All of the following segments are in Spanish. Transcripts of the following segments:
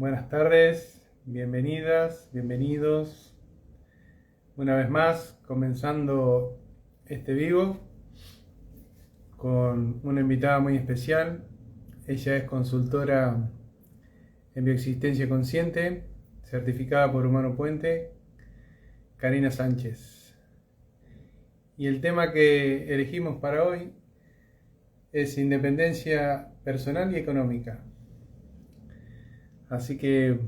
Buenas tardes, bienvenidas, bienvenidos. Una vez más, comenzando este vivo con una invitada muy especial. Ella es consultora en bioexistencia consciente, certificada por Humano Puente, Karina Sánchez. Y el tema que elegimos para hoy es independencia personal y económica. Así que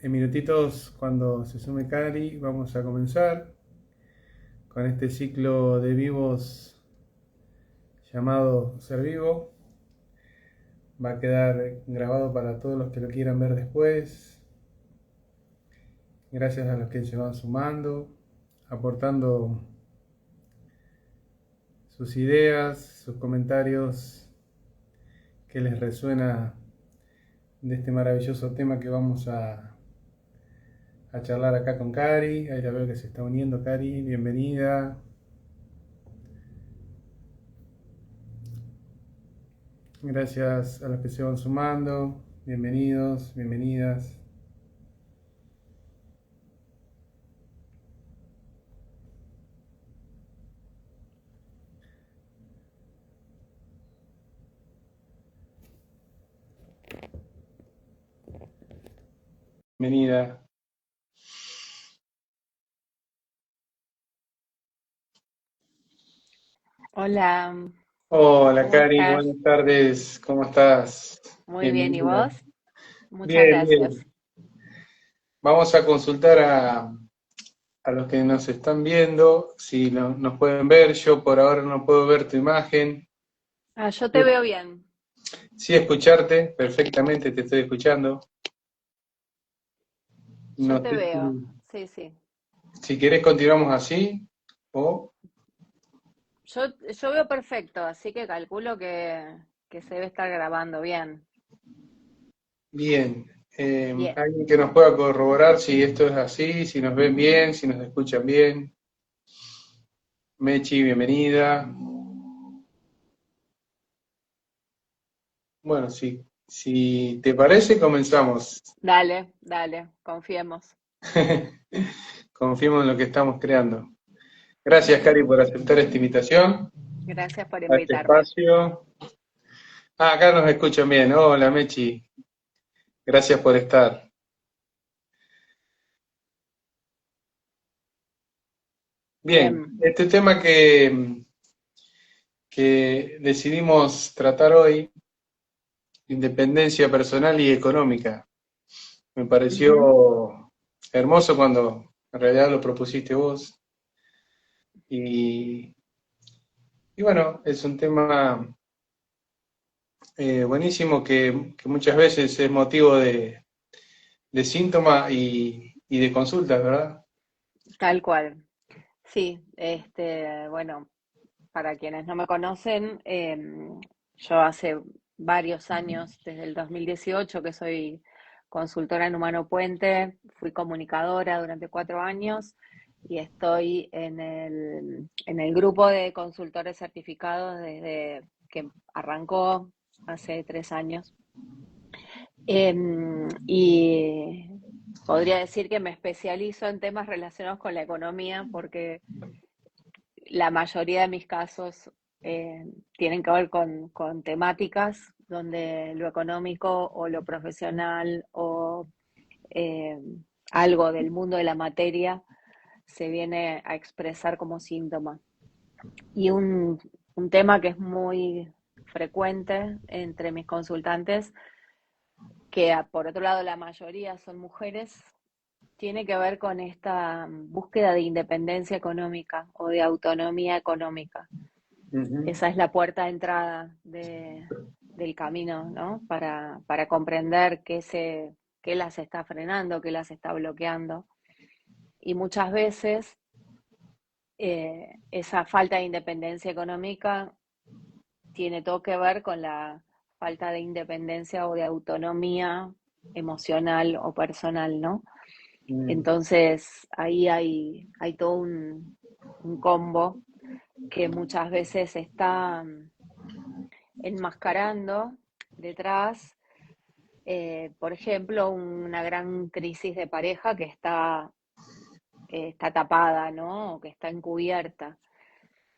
en minutitos, cuando se sume Cari, vamos a comenzar con este ciclo de vivos llamado Ser Vivo. Va a quedar grabado para todos los que lo quieran ver después. Gracias a los que se van sumando, aportando sus ideas, sus comentarios, que les resuena de este maravilloso tema que vamos a charlar acá con Cari. Ahí la veo que se está uniendo. Cari, bienvenida. Gracias a los que se van sumando. Bienvenidos, bienvenidas. Bienvenida. Hola, Hola, ¿cómo Cari, estás? buenas tardes. ¿Cómo estás? Muy bien, ¿y Bienvenida. vos? Muchas Bien, gracias. bien. Vamos a consultar a los que nos están viendo, si nos pueden ver. Yo por ahora no puedo ver tu imagen. Yo te veo bien, Sí, escucharte perfectamente, te estoy escuchando. yo No te sé veo, si, sí, sí. si querés continuamos así o Yo veo perfecto, así que calculo que se debe estar grabando bien. bien. Bien, Alguien que nos pueda corroborar si esto es así, si nos ven bien, si nos escuchan bien. Mechi, bienvenida. Bueno, si te parece, comenzamos. dale, dale, confiemos. Confiemos en lo que estamos creando. Gracias, Cari, por aceptar esta invitación Gracias por a este invitarme. espacio. Acá nos escuchan bien. Hola, Mechi. Gracias por estar. Bien, Bien, este tema que decidimos tratar hoy, independencia personal y económica, me ujú, pareció hermoso cuando en realidad lo propusiste vos. Y, y bueno, es un tema buenísimo que muchas veces es motivo de síntoma y de consultas, ¿verdad? tal cual. Sí, bueno, para quienes no me conocen, yo hace varios años, desde el 2018, que soy consultora en Humano Puente, fui comunicadora durante 4 años y estoy en el grupo de consultores certificados desde que arrancó hace 3 años. Y podría decir que me especializo en temas relacionados con la economía porque la mayoría de mis casos tienen que ver con temáticas donde lo económico o lo profesional o eh, algo del mundo de la materia se viene a expresar como síntoma. Y un tema que es muy frecuente entre mis consultantes, que por otro lado la mayoría son mujeres, tiene que ver con esta búsqueda de independencia económica o de autonomía económica. Ujú. Esa es la puerta de entrada del camino, ¿no? Para comprender qué las está frenando, qué las está bloqueando. Y muchas veces esa falta de independencia económica tiene todo que ver con la falta de independencia o de autonomía emocional o personal, ¿no? Mm, Entonces ahí hay todo un combo que muchas veces está enmascarando detrás Por ejemplo, una gran crisis de pareja que está tapada, ¿no? O que está encubierta.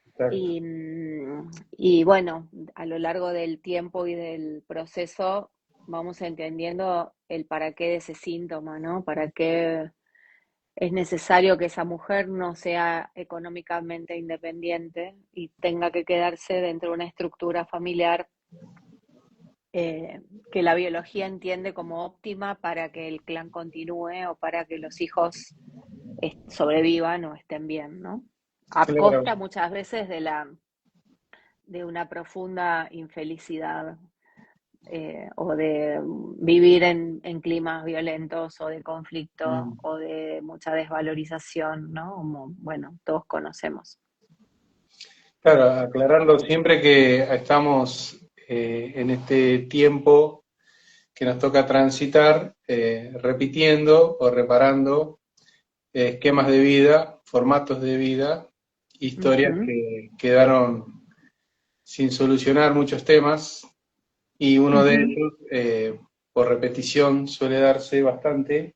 Exacto. Y bueno, a lo largo del tiempo y del proceso vamos entendiendo el para qué de ese síntoma, ¿no? Para qué es necesario que esa mujer no sea económicamente independiente y tenga que quedarse dentro de una estructura familiar eh, que la biología entiende como óptima para que el clan continúe o para que los hijos sobrevivan o estén bien, ¿no? A Claro, costa muchas veces de una profunda infelicidad o de vivir en climas violentos o de conflicto mm, o de mucha desvalorización, ¿no? Como, bueno, todos conocemos. claro, aclarando siempre que estamos en este tiempo que nos toca transitar, repitiendo o reparando esquemas de vida, formatos de vida, historias Ujú, que quedaron sin solucionar muchos temas, y uno de ujú, ellos, por repetición, suele darse bastante,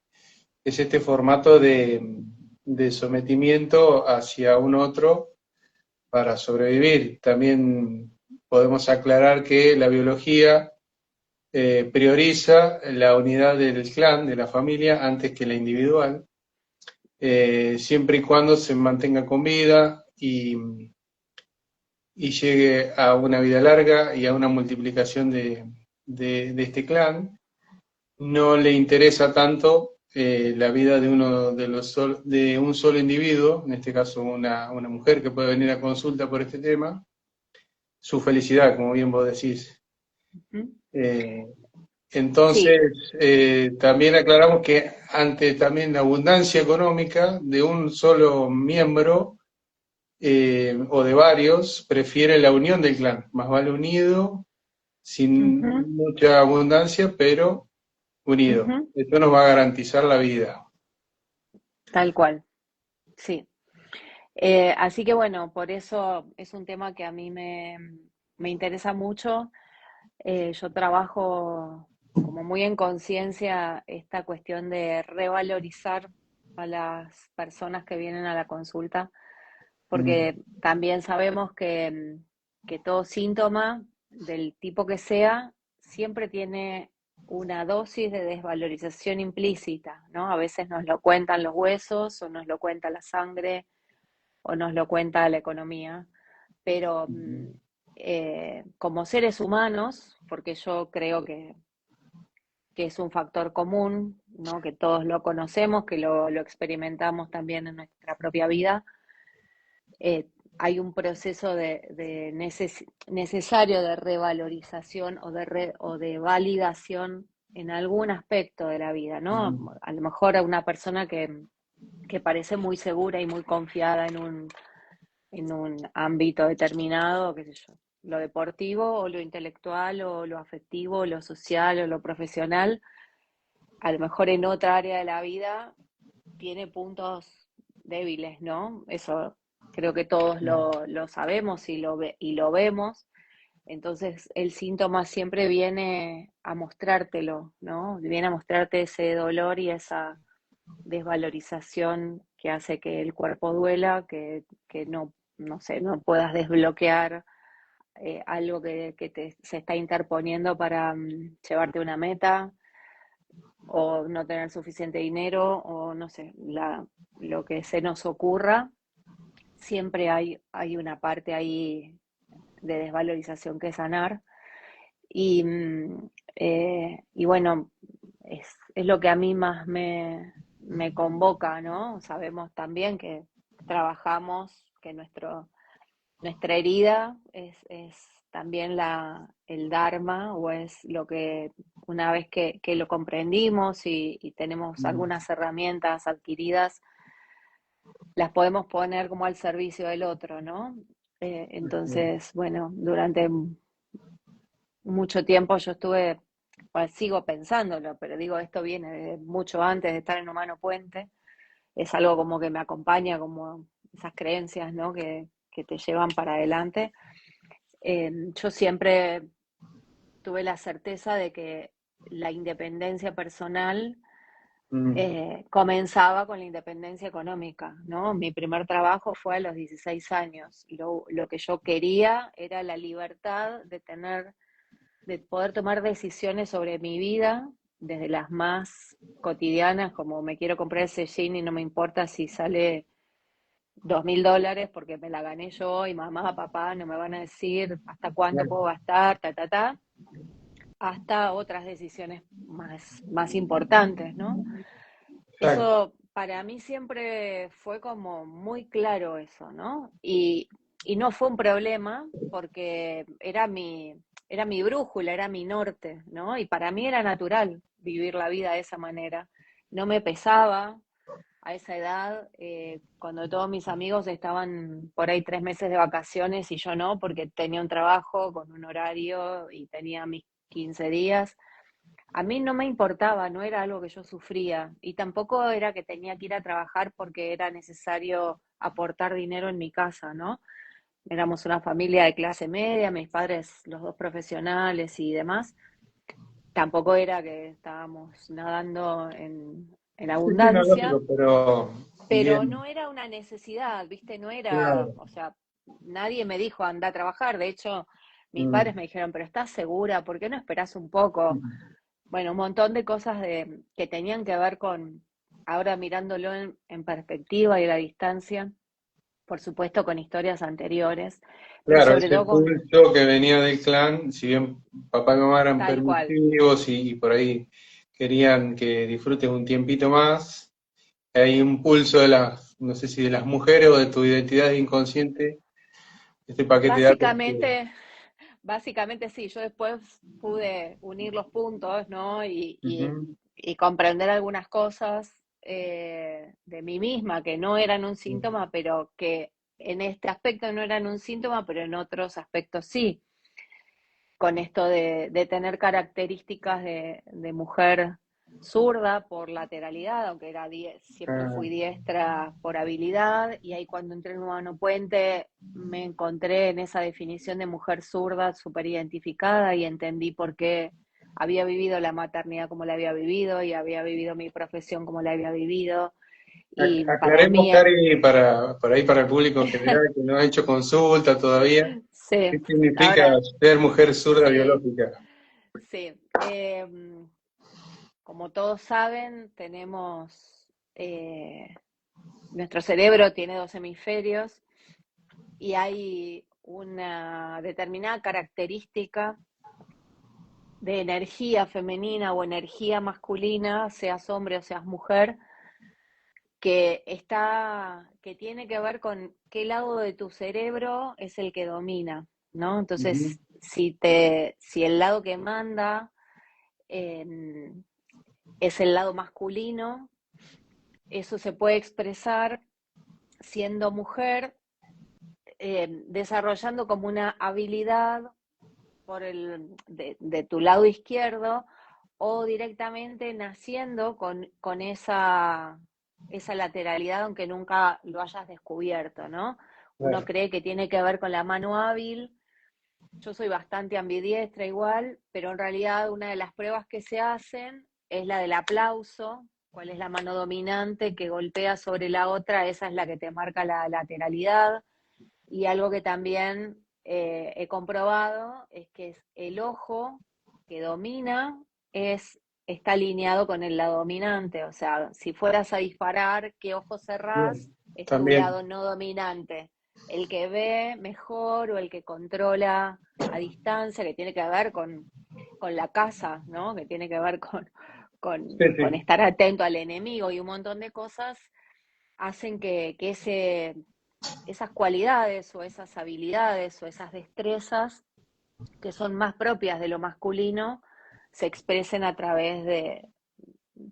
es este formato de sometimiento hacia un otro para sobrevivir. También podemos aclarar que la biología prioriza la unidad del clan, de la familia, antes que la individual, siempre y cuando se mantenga con vida y llegue a una vida larga y a una multiplicación de este clan. No le interesa tanto la vida de uno de un solo individuo, en este caso una mujer que puede venir a consulta por este tema, su felicidad, como bien vos decís. ujú. Eh, Sí, entonces, también aclaramos que ante también la abundancia económica de un solo miembro o de varios, prefiere la unión del clan. Más vale unido, ujú, sin mucha abundancia, pero unido. ujú, Esto nos va a garantizar la vida. tal cual, sí. Así que bueno, por eso es un tema que a mí me interesa mucho. Yo trabajo como muy en conciencia esta cuestión de revalorizar a las personas que vienen a la consulta, Mm, porque también sabemos que todo síntoma del tipo que sea siempre tiene una dosis de desvalorización implícita, ¿no? A veces nos lo cuentan los huesos o nos lo cuenta la sangre o nos lo cuenta la economía, pero como seres humanos, porque yo creo que es un factor común, ¿no? Que todos lo conocemos, que lo experimentamos también en nuestra propia vida, eh, hay un proceso necesario de revalorización o de validación en algún aspecto de la vida, ¿no? mm, A lo mejor a una persona que parece muy segura y muy confiada en un ámbito determinado, qué sé yo, lo deportivo o lo intelectual o lo afectivo o lo social o lo profesional, a lo mejor en otra área de la vida tiene puntos débiles, ¿no? Eso creo que todos lo sabemos y lo vemos. Entonces el síntoma siempre viene a mostrártelo, ¿no? Viene a mostrarte ese dolor y esa desvalorización que hace que el cuerpo duela, que no, no sé, no puedas desbloquear algo se está interponiendo para llevarte una meta o no tener suficiente dinero o no sé, lo que se nos ocurra, siempre hay una parte ahí de desvalorización que sanar. Y, y bueno, es lo que a mí más me convoca, ¿no? Sabemos también que trabajamos, que nuestra herida es también el Dharma, o es lo que una vez que lo comprendimos y tenemos mm, algunas herramientas adquiridas, las podemos poner como al servicio del otro, ¿no? Entonces, bueno, durante mucho tiempo yo estuve, pues, sigo pensándolo, pero digo, esto viene de mucho antes de estar en Humano Puente, es algo como que me acompaña, como esas creencias, ¿no? Que te llevan para adelante. Yo siempre tuve la certeza de que la independencia personal Mm, comenzaba con la independencia económica, ¿no? Mi primer trabajo fue a los 16 años. Lo que yo quería era la libertad de poder tomar decisiones sobre mi vida, desde las más cotidianas, como me quiero comprar ese jean y no me importa si sale $2.000 porque me la gané yo y mamá, papá no me van a decir hasta cuánto claro, puedo gastar, hasta otras decisiones más importantes, ¿no? exacto. Eso para mí siempre fue como muy claro eso, ¿no? Y no fue un problema porque era mi brújula, era mi norte, ¿no? Y para mí era natural vivir la vida de esa manera. No me pesaba a esa edad, cuando todos mis amigos estaban por ahí 3 meses de vacaciones y yo no, porque tenía un trabajo con un horario y tenía mis 15 días. A mí no me importaba, no era algo que yo sufría y tampoco era que tenía que ir a trabajar porque era necesario aportar dinero en mi casa, ¿no? Éramos una familia de clase media, mis padres los dos profesionales y demás. Tampoco era que estábamos nadando en Sí, sí, no, abundancia, lógico, pero pero bien, no era una necesidad, ¿viste? No era, claro. o sea, nadie me dijo anda a trabajar. De hecho, mis padres Mm, me dijeron, pero ¿estás segura? ¿Por qué no esperás un poco? Bueno, un montón de cosas que tenían que ver con, ahora mirándolo en perspectiva y a la distancia, por supuesto con historias anteriores, pero claro, sobre ese todo con pulso que venía del clan, si bien papá y mamá eran tal cual. permisivos y por ahí querían que disfrutes un tiempito más, hay un pulso de las, no sé si de las mujeres o de tu identidad inconsciente, este paquete de datos que... Básicamente, básicamente sí, yo después pude unir los puntos, ¿no? Ujú, Y comprender algunas cosas de mí misma que no eran un síntoma, pero que en este aspecto no eran un síntoma, pero en otros aspectos sí. Con esto de tener características de mujer zurda por lateralidad, aunque siempre ah, fui diestra por habilidad, y ahí cuando entré en Humano Puente me encontré en esa definición de mujer zurda súper identificada y entendí por qué había vivido la maternidad como la había vivido y había vivido mi profesión como la había vivido. Y para aclaremos, mí, Cari, para ahí para el público en general que no ha hecho consulta todavía, sí, ¿qué significa ahora ser mujer zurda sí, biológica? sí. Como todos saben, nuestro cerebro tiene dos hemisferios y hay una determinada característica de energía femenina o energía masculina, seas hombre o seas mujer, que tiene que ver con qué lado de tu cerebro es el que domina, ¿no? Ujú, Entonces, si el lado que manda eh, es el lado masculino, eso se puede expresar siendo mujer, desarrollando como una habilidad de tu lado izquierdo o directamente naciendo con esa lateralidad, aunque nunca lo hayas descubierto, ¿no? Uno claro. cree que tiene que ver con la mano hábil. Yo soy bastante ambidiestra igual, pero en realidad una de las pruebas que se hacen es la del aplauso. ¿Cuál es la mano dominante que golpea sobre la otra? Esa es la que te marca la lateralidad. Y algo que también he comprobado es que el ojo que domina está alineado con el lado dominante. O sea, si fueras a disparar, ¿qué ojo cerrás? Bien, Es tu también. lado no dominante. El que ve mejor o el que controla a distancia, que tiene que ver con la caza, ¿no? Que tiene que ver Sí, con sí. estar atento al enemigo y un montón de cosas hacen que esas cualidades o esas habilidades o esas destrezas que son más propias de lo masculino se expresen a través de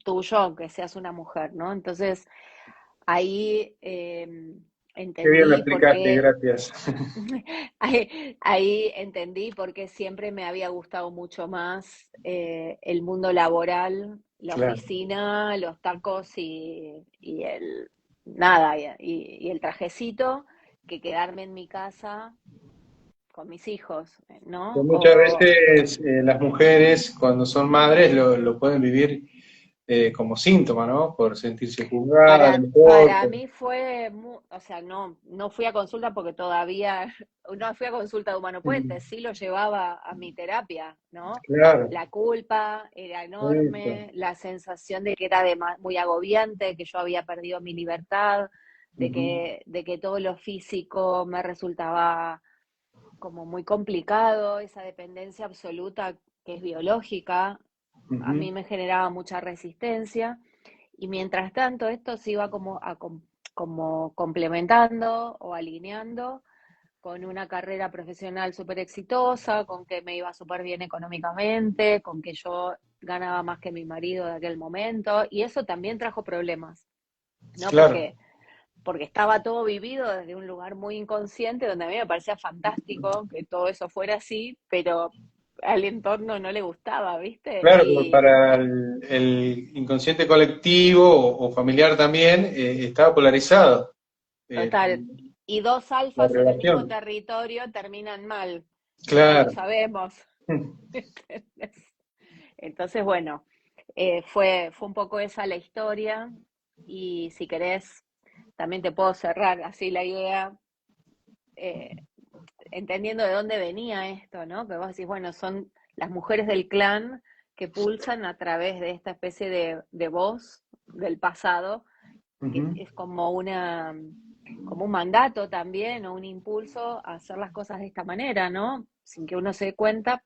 tuyo, aunque seas una mujer, ¿no? Entonces ahí Qué bien lo entendí por explicaste, qué, gracias. ahí entendí por qué siempre me había gustado mucho más el mundo laboral, la Claro. oficina, los tacos y nada, y el trajecito, que quedarme en mi casa con mis hijos, Que ¿no? muchas veces las mujeres cuando son madres lo pueden vivir como síntoma, ¿no? Por sentirse juzgadas, Para mejor. mí fue, o sea, no fui a consulta porque todavía, no fui a consulta de Humano Puente, sí lo llevaba a mi terapia, ¿no? Claro, La culpa era eso. enorme, la sensación de que era muy agobiante, que yo había perdido mi libertad, Ujú, de que todo lo físico me resultaba como muy complicado, esa dependencia absoluta que es biológica, a ujú. mí me generaba mucha resistencia. Y mientras tanto, esto se iba como complementando o alineando con una carrera profesional súper exitosa, con que me iba súper bien económicamente, con que yo ganaba más que mi marido de aquel momento, y eso también trajo problemas, ¿no? Claro. Porque estaba todo vivido desde un lugar muy inconsciente, donde a mí me parecía fantástico que todo eso fuera así, pero al entorno no le gustaba, ¿viste? Claro, pero Y para el inconsciente colectivo o familiar también estaba polarizado eh, total. Y dos la alfas en el mismo relación. territorio terminan mal. Todos lo Claro. sabemos. Entonces, bueno, fue un poco esa la historia. Y si querés, también te puedo cerrar así la idea, eh, entendiendo de dónde venía esto, ¿no? Que vos decís, bueno, son las mujeres del clan que pulsan a través de esta especie de voz del pasado, que Ujú. es como un mandato también o un impulso a hacer las cosas de esta manera, ¿no? Sin que uno se dé cuenta.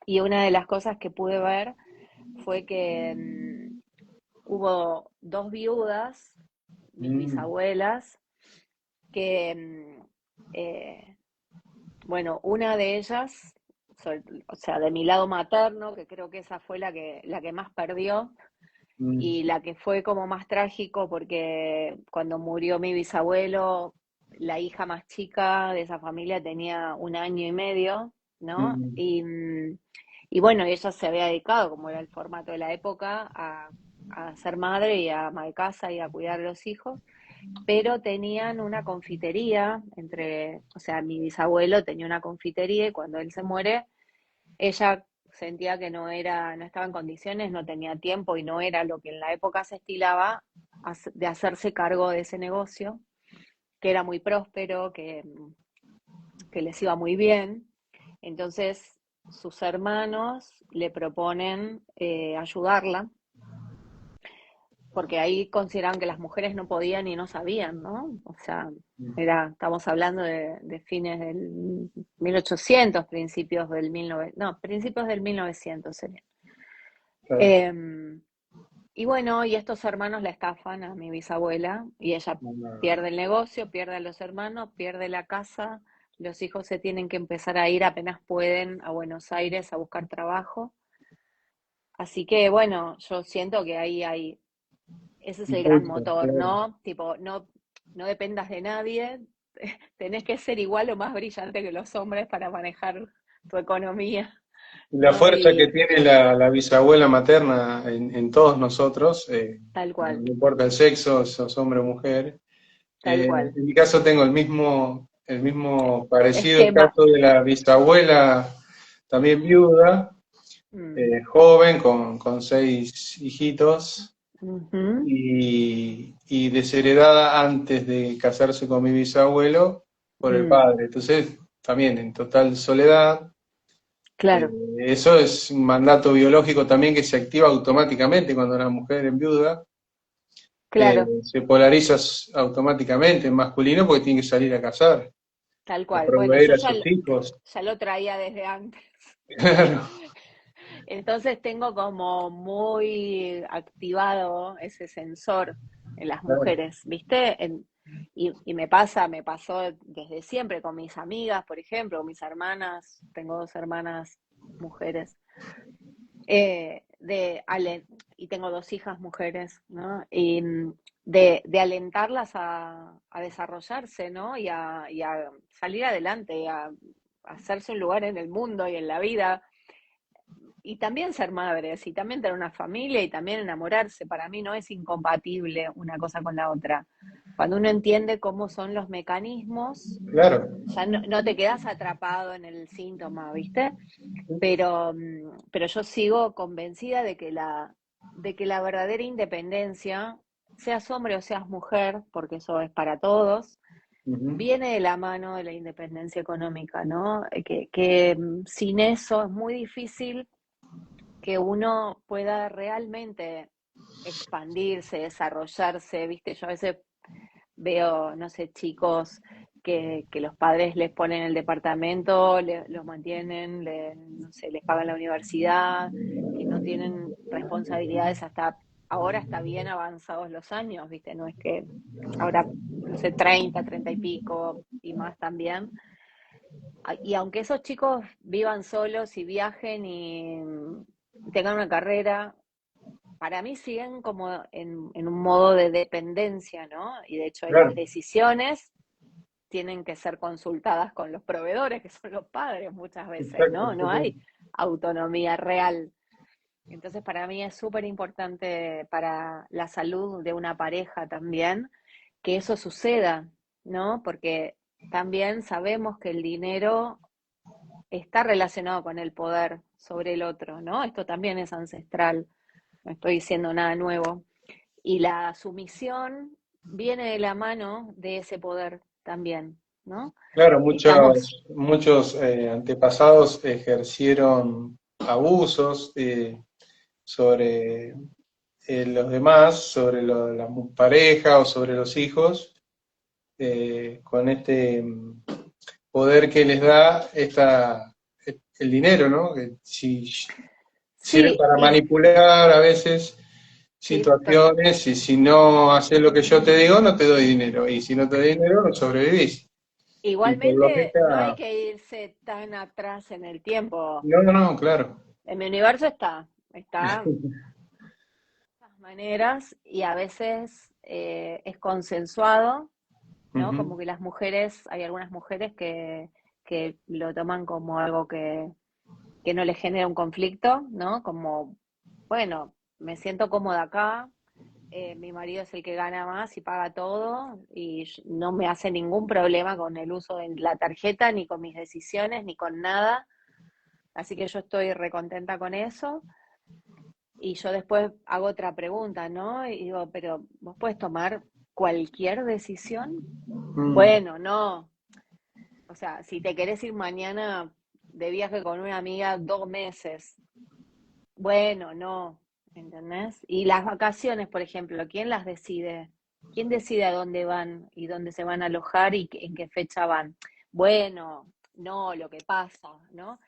Y una de las cosas que pude ver fue que hubo dos viudas, mis Mm, bisabuelas, que, eh, bueno, una de ellas, o sea, de mi lado materno, que creo que esa fue la que más perdió, mm, y la que fue como más trágico porque cuando murió mi bisabuelo, la hija más chica de esa familia tenía 1 año y medio, ¿no? mm, Y bueno, ella se había dedicado, como era el formato de la época, a ser madre y a ama de casa y a cuidar a los hijos, pero tenían una confitería o sea, mi bisabuelo tenía una confitería y cuando él se muere, ella sentía que no estaba en condiciones, no tenía tiempo y no era lo que en la época se estilaba de hacerse cargo de ese negocio, que era muy próspero, que les iba muy bien. Entonces sus hermanos le proponen ayudarla, porque ahí consideraban que las mujeres no podían y no sabían, ¿no? O sea, estamos hablando de fines del 1800, principios del 1900, no, principios del 1900 sería. claro. Eh, y bueno, y estos hermanos la estafan a mi bisabuela y ella No, pierde el negocio, pierde a los hermanos, pierde la casa, los hijos se tienen que empezar a ir apenas pueden a Buenos Aires a buscar trabajo. Así que bueno, yo siento que ahí hay, ese es el gran impulso, motor, claro. ¿no? Tipo, no dependas de nadie, tenés que ser igual o más brillante que los hombres para manejar tu economía, Y la ¿no? fuerza que Y tiene la bisabuela materna en todos nosotros, tal no, cual, no importa el sexo, sos hombre o mujer. tal cual. En mi caso tengo el mismo parecido Esquema. caso de la bisabuela, también viuda, Mm, joven, con 6 hijitos, ujú, y desheredada antes de casarse con mi bisabuelo por el mm, padre. Entonces, también en total soledad. Eh, claro, Eso es un mandato biológico también que se activa automáticamente cuando una mujer enviuda. claro, Se polariza automáticamente en masculino porque tiene que salir a cazar, tal a cual. Bueno, proveer a sus hijos. ya lo traía desde antes. Claro, Entonces tengo como muy activado ese sensor en las claro. mujeres, ¿viste? Y me pasó desde siempre con mis amigas, por ejemplo, con mis hermanas, tengo dos hermanas mujeres, y tengo dos hijas mujeres, ¿no? Y de alentarlas a desarrollarse, ¿no? Y a salir adelante, a hacerse un lugar en el mundo y en la vida y también ser madres, y también tener una familia, y también enamorarse. Para mí no es incompatible una cosa con la otra. cuando uno entiende cómo son los mecanismos, Claro. ya no te quedas atrapado en el síntoma, ¿viste? Pero yo sigo convencida de que la verdadera independencia, seas hombre o seas mujer, porque eso es para todos, Ujú. viene de la mano de la independencia económica, ¿no? Que sin eso es muy difícil que uno pueda realmente expandirse, desarrollarse, ¿viste? Yo a veces veo, no sé, chicos que los padres les ponen el departamento, los mantienen, no sé, les pagan la universidad, que no tienen responsabilidades hasta ahora, está bien avanzados los años, ¿viste? No es que ahora, no sé, 30 y pico y más también. Y aunque esos chicos vivan solos y viajen y tengan una carrera, para mí siguen como en un modo de dependencia, ¿no? Y de hecho las Claro, decisiones tienen que ser consultadas con los proveedores, que son los padres muchas veces, exacto, ¿no? No hay exacto. autonomía real. Entonces para mí es súper importante para la salud de una pareja también que eso suceda, ¿no? Porque también sabemos que el dinero está relacionado con el poder sobre el otro, ¿no? Esto también es ancestral, no estoy diciendo nada nuevo. Y la sumisión viene de la mano de ese poder también, ¿no? Claro, Estamos, muchos antepasados ejercieron abusos sobre los demás, sobre la pareja o sobre los hijos, con este poder que les da el dinero, ¿no? Que si sirve sí, para manipular a veces sí, situaciones y si no haces lo que yo te digo, no te doy dinero. Y si no te doy dinero, no sobrevivís. Y por igualmente no hay lógica, que irse tan atrás en el tiempo. no, no, no, claro. En mi universo está de muchas maneras y a veces es consensuado, ¿no? Ujú. Como que hay algunas mujeres que lo toman como algo que no les genera un conflicto, ¿no? Como, bueno, me siento cómoda acá, mi marido es el que gana más y paga todo y no me hace ningún problema con el uso de la tarjeta, ni con mis decisiones, ni con nada. Así que yo estoy recontenta con eso. Y yo después hago otra pregunta, ¿no? Y digo, pero ¿vos puedes tomar cualquier decisión? Mm, Bueno, no. O sea, si te querés ir mañana de viaje con una amiga 2 meses, bueno, no, ¿entendés? Y las vacaciones, por ejemplo, ¿quién las decide? ¿Quién decide a dónde van y dónde se van a alojar y en qué fecha van? Bueno, no, lo que pasa, ¿no?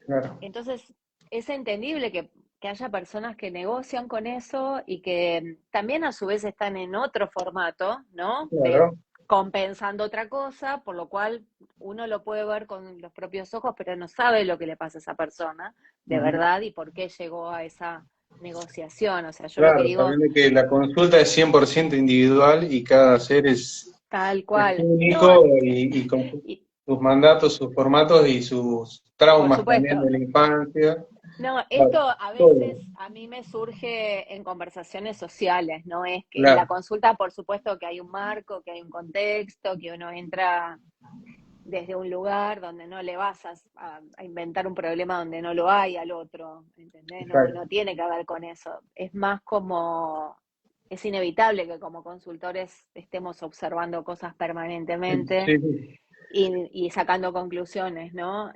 claro, Entonces, es entendible que haya personas que negocian con eso y que también a su vez están en otro formato, ¿no? De claro. compensando otra cosa, por lo cual uno lo puede ver con los propios ojos, pero no sabe lo que le pasa a esa persona de Ujú. verdad y por qué llegó a esa negociación. O sea, yo lo que Claro, digo, sabiendo que la consulta es 100% individual y cada ser tal es cual. No, único y con y, sus mandatos, sus formatos y sus por traumas también supuesto. de la infancia. No, Claro, esto a todo, veces a mí me surge en conversaciones sociales, no es que en la claro. consulta, por supuesto que hay un marco, que hay un contexto, que uno entra desde un lugar donde no le vas a inventar un problema donde no lo hay al otro, ¿entendés? No, Exacto. no tiene que ver con eso. Es más como, es inevitable que como consultores estemos observando cosas Sí, permanentemente sí. y sacando conclusiones, ¿no?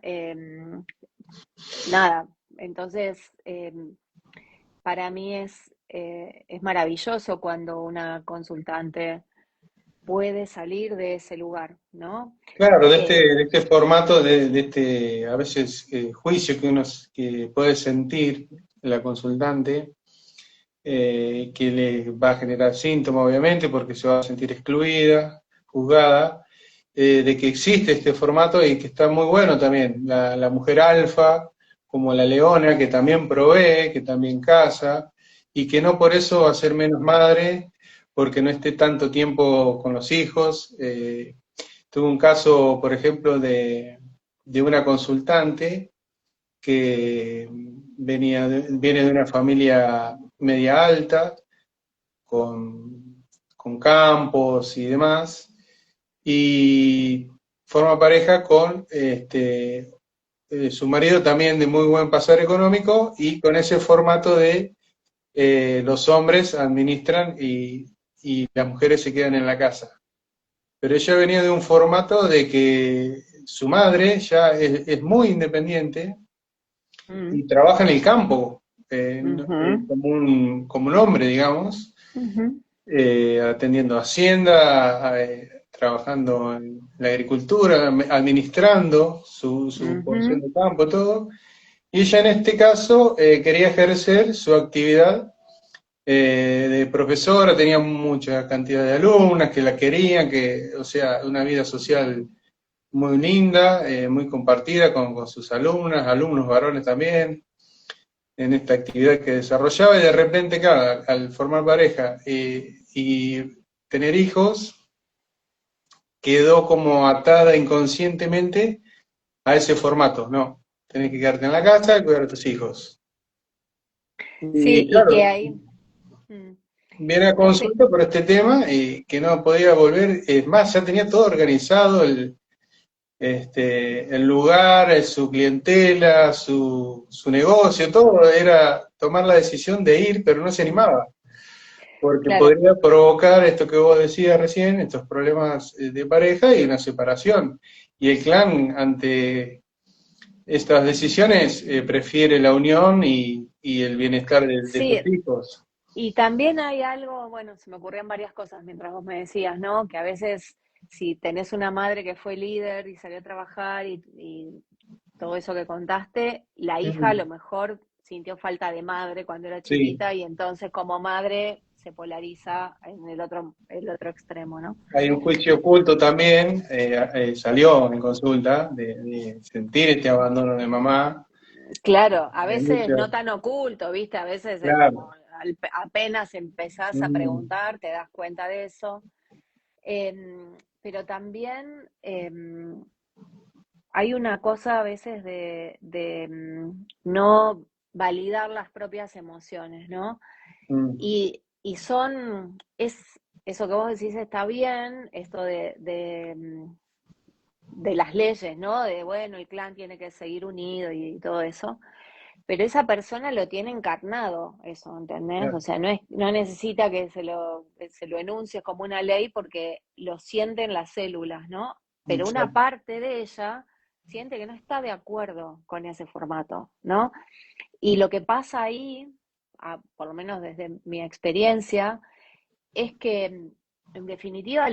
Nada, entonces para mí es maravilloso cuando una consultante puede salir de ese lugar, ¿no? Claro, Eh, de este formato, de este, a veces, juicio que que puede sentir la consultante, que le va a generar síntomas, obviamente, porque se va a sentir excluida, juzgada, de que existe este formato y que está muy bueno también. La mujer alfa, como la leona, que también provee, que también caza, y que no por eso va a ser menos madre, porque no esté tanto tiempo con los hijos. Tuve un caso, por ejemplo, de una consultante que viene de una familia media alta, con, con campos y demás, y forma pareja con su marido también de muy buen pasar económico, y con ese formato de los hombres administran y las mujeres se quedan en la casa. Pero ella venía de un formato de que su madre ya es muy independiente Mm, y trabaja en el campo, ujú, como un hombre, digamos, ujú, atendiendo hacienda, trabajando en la agricultura, administrando su porción ujú, de campo, todo. Y ella en este caso quería ejercer su actividad de profesora, tenía mucha cantidad de alumnas que la querían, o sea, una vida social muy linda, muy compartida con sus alumnas, alumnos varones también, en esta actividad que desarrollaba, y de repente, claro, al formar pareja y tener hijos, quedó como atada inconscientemente a ese formato, ¿no? Tenés que quedarte en la casa y cuidar a tus hijos. sí, Y y que claro, hay, mm, viene a no sé, consulta por este tema y que no podía volver, es más, ya tenía todo organizado, el lugar, su clientela, su negocio, todo era tomar la decisión de ir, pero no se animaba, porque claro, podría provocar esto que vos decías recién, estos problemas de pareja y una separación. Y el clan, ante estas decisiones, prefiere la unión y el bienestar de sus sí, hijos. y también hay algo, bueno, se me ocurrían varias cosas mientras vos me decías, ¿no? Que a veces si tenés una madre que fue líder y salió a trabajar y todo eso que contaste, la hija a Mm, lo mejor sintió falta de madre cuando era sí, chiquita y entonces como madre se polariza en el otro extremo, ¿no? hay un juicio oculto también, salió en consulta, de sentir este abandono de mamá. Claro, a Hay veces mucho, no tan oculto, ¿viste? A veces es como claro. apenas empezás a Mm, preguntar, te das cuenta de eso. Pero también hay una cosa a veces de no validar las propias emociones, ¿no? mm, Y es eso que vos decís está bien, esto de las leyes, ¿no? De, bueno, el clan tiene que seguir unido y todo eso, pero esa persona lo tiene encarnado, eso, ¿entendés? claro. O sea, no necesita que se lo enuncies como una ley porque lo sienten las células, ¿no? Pero una Exacto. parte de ella siente que no está de acuerdo con ese formato, ¿no? Y lo que pasa ahí, por lo menos desde mi experiencia, es que en definitiva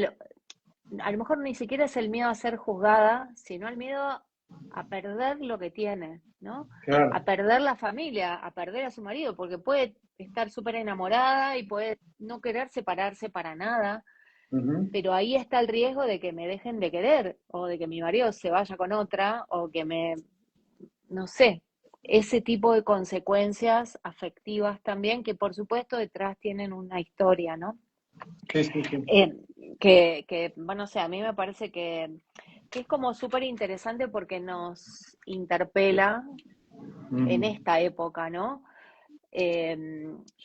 a lo mejor ni siquiera es el miedo a ser juzgada, sino el miedo a perder lo que tiene, ¿no? A Claro. perder la familia, a perder a su marido, porque puede estar súper enamorada y puede no querer separarse para nada, Ujú. pero ahí está el riesgo de que me dejen de querer, o de que mi marido se vaya con otra, o que no sé, ese tipo de consecuencias afectivas también, que por supuesto detrás tienen una historia, ¿no? Sí, sí, sí. Eh, bueno, o sea, a mí me parece que es como súper interesante porque nos interpela en Mm, esta época, ¿no?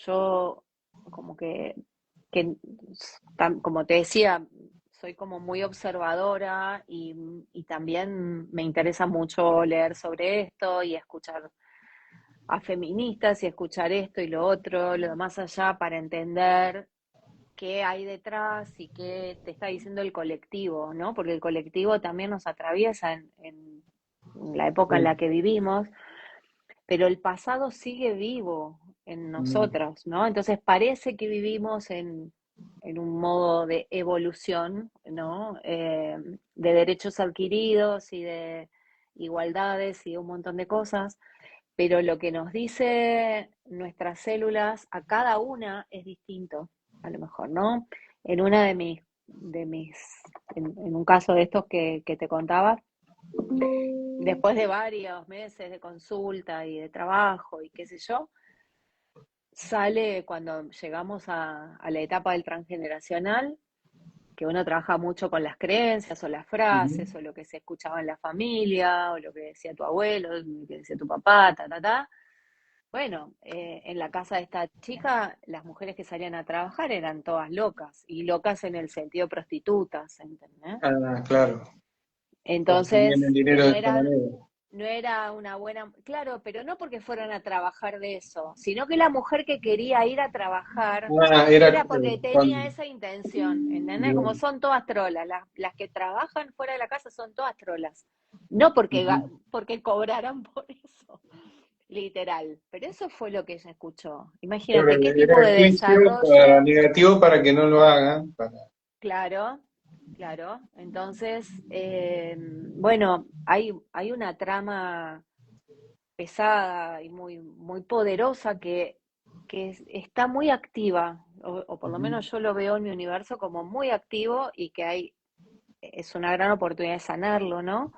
Yo como que como te decía, soy como muy observadora y también me interesa mucho leer sobre esto y escuchar a feministas y escuchar esto y lo otro, lo de más allá para entender qué hay detrás y qué te está diciendo el colectivo, ¿no? Porque el colectivo también nos atraviesa en la época en sí. la que vivimos, pero el pasado sigue vivo en Mm, nosotros, ¿no? Entonces parece que vivimos en un modo de evolución, ¿no? De derechos adquiridos y de igualdades y un montón de cosas, pero lo que nos dice nuestras células a cada una es distinto, a lo mejor, ¿no? En una en un caso de estos que te contaba, después de varios meses de consulta y de trabajo y qué sé yo, sale cuando llegamos a la etapa del transgeneracional, que uno trabaja mucho con las creencias o las ujú. frases o lo que se escuchaba en la familia o lo que decía tu abuelo, lo que decía tu papá, ta, ta, ta. bueno, en la casa de esta chica, las mujeres que salían a trabajar eran todas locas, y locas en el sentido prostitutas, ¿entendés? Ah, claro. Obtenían el Entonces, dinero de esta manera. no era una buena, claro, pero no porque fueran a trabajar de eso, sino que la mujer que quería ir a trabajar Ah, era era porque tenía cuando. esa intención, ¿entendés? Como Bien. son todas trolas, las que trabajan fuera de la casa son todas trolas, no porque, Ujú. porque cobraran por eso, literal, pero eso fue lo que ella escuchó. Claro, Imagínate qué tipo era de el juicio para, desarrollo. negativo para que no lo hagan. Claro, claro. Entonces, bueno, hay una trama pesada y muy, muy poderosa que está muy activa, o por lo Ujú. menos yo lo veo en mi universo como muy activo y que es una gran oportunidad de sanarlo, ¿no?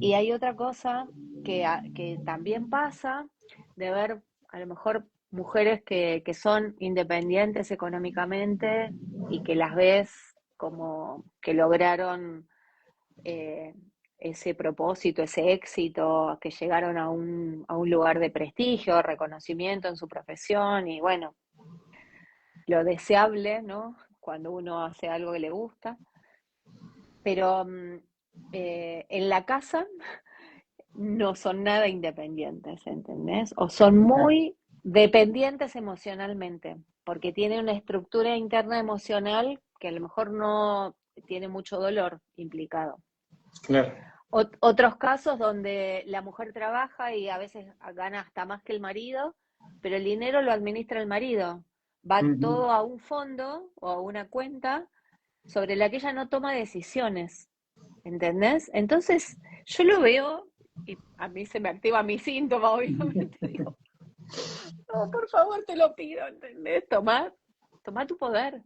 Y Mm. hay otra cosa que también pasa de ver a lo mejor mujeres que son independientes económicamente y que las ves como que lograron eh, ese propósito, ese éxito, que llegaron a un lugar de prestigio, reconocimiento en su profesión y bueno, lo deseable, ¿no? Cuando uno hace algo que le gusta, pero en la casa no son nada independientes, ¿entendés? O son Ah, muy dependientes emocionalmente, porque tienen una estructura interna emocional que a lo mejor no tiene mucho dolor implicado. claro. Otros casos donde la mujer trabaja y a veces gana hasta más que el marido, pero el dinero lo administra el marido. Va Ujú. todo a un fondo o a una cuenta sobre la que ella no toma decisiones. ¿Entendés? Entonces, yo lo veo y a mí se me activa mi síntoma, obviamente. Digo, no, por favor, te lo pido, ¿entendés? Toma tu poder.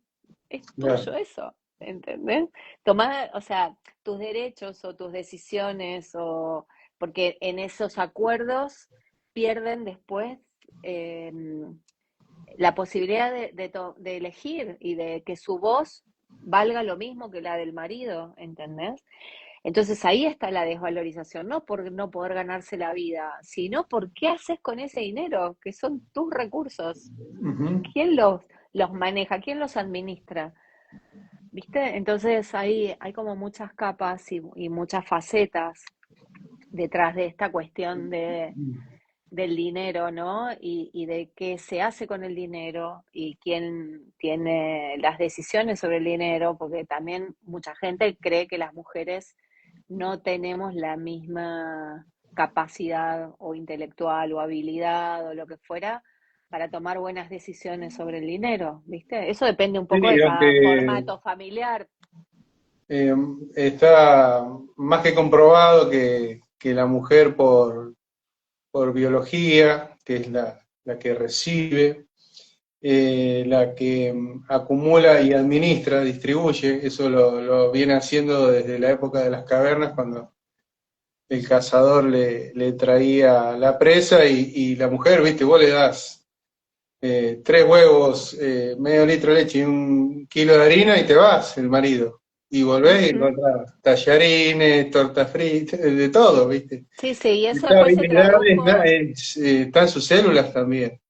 Es tuyo Claro. eso, ¿entendés? Toma, o sea, tus derechos o tus decisiones, o porque en esos acuerdos pierden después eh, la posibilidad de elegir y de que su voz valga lo mismo que la del marido, ¿entendés? Entonces ahí está la desvalorización, no por no poder ganarse la vida, sino por qué haces con ese dinero, que son tus recursos. Ujú. ¿Quién los maneja? ¿Quién los administra? ¿Viste? Entonces hay como muchas capas y muchas facetas detrás de esta cuestión del dinero, ¿no? Y de qué se hace con el dinero y quién tiene las decisiones sobre el dinero, porque también mucha gente cree que las mujeres no tenemos la misma capacidad o intelectual o habilidad o lo que fuera para tomar buenas decisiones sobre el dinero, ¿viste? Eso depende un poco Sí, de cada aunque formato familiar. eh, está más que comprobado que la mujer por biología, que es la que recibe, la que acumula y administra, distribuye, eso lo viene haciendo desde la época de las cavernas, cuando el cazador le traía la presa y la mujer, viste, vos le das 3 huevos, medio litro de leche y 1 kilo de harina y te vas, el marido. Y volvés y Ujú. encontrás tallarines, tortas fritas, de todo, ¿viste? Sí, sí, y eso Esta después se habilidad tradujo. está en sus células también.